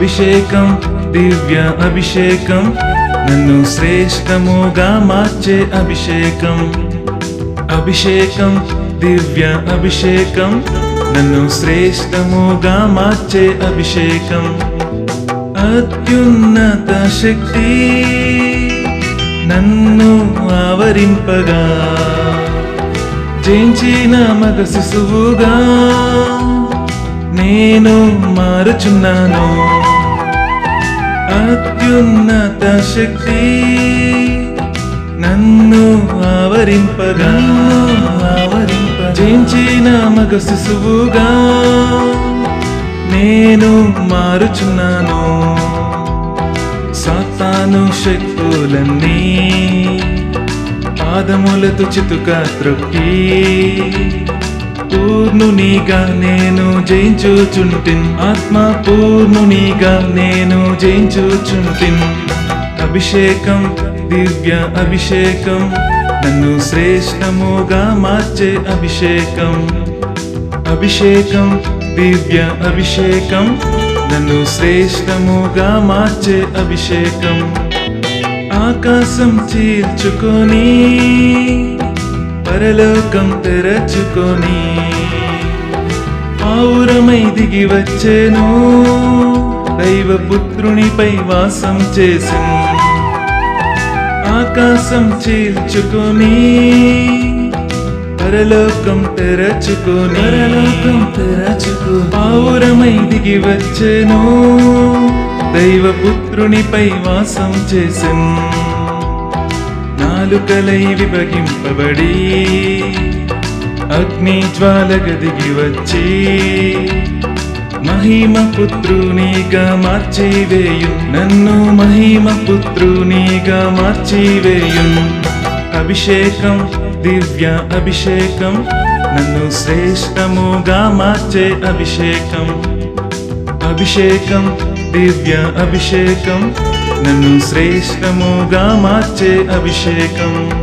అభిషేకం దివ్య అభిషేకం నన్ను శ్రేష్టముగా మార్చే అభిషేకం. అభిషేకం దివ్య అభిషేకం నన్ను శ్రేష్టముగా మార్చే అభిషేకం. అత్యున్నత శక్తి నన్ను ఆవరింపగా జయించిన మగ శిశువుగా నేను మారుచున్నాను. అత్యున్నత శక్తి నన్ను ఆవరింపగా జయించిన మగ శిశువుగా నేను మారుచున్నాను. సాతాను శక్తులన్నీ పాదములతో చితుక త్రొక్కి పూర్ణునిగా నేను జయించుచుంటిన్. ఆత్మ పూర్ణునిగా నేను జయించుచుంటిన్. అభిషేకం దివ్య అభిషేకం నన్ను శ్రేష్టముగా మార్చే అభిషేకం. అభిషేకం దివ్య అభిషేకం నన్ను శ్రేష్టముగా మార్చే అభిషేకం. ఆకాశం చీల్చుకొని పరలోకం తెరచుకొని ఆవురమై దిగి వచ్చేను. దైవపుత్రునిపై వాసం చేసెను. ఆకాశం చీల్చుకొని పరలోకం తెరచుకొని ఆవురమై దిగి వచ్చెను. దైవపుత్రునిపై వాసం చేసెను. నాలుకలై విభజింపబడి అగ్ని జ్వాలగా దిగి వచ్చి మహిమ పుత్రునిగా మార్చివేయు. నన్ను మహిమ పుత్రునిగా మార్చివేయు. అభిషేకం దివ్య అభిషేకం నన్ను శ్రేష్టముగా మార్చే అభిషేకం. అభిషేకం దివ్య అభిషేకం నన్ను శ్రేష్టముగా మార్చే అభిషేకం.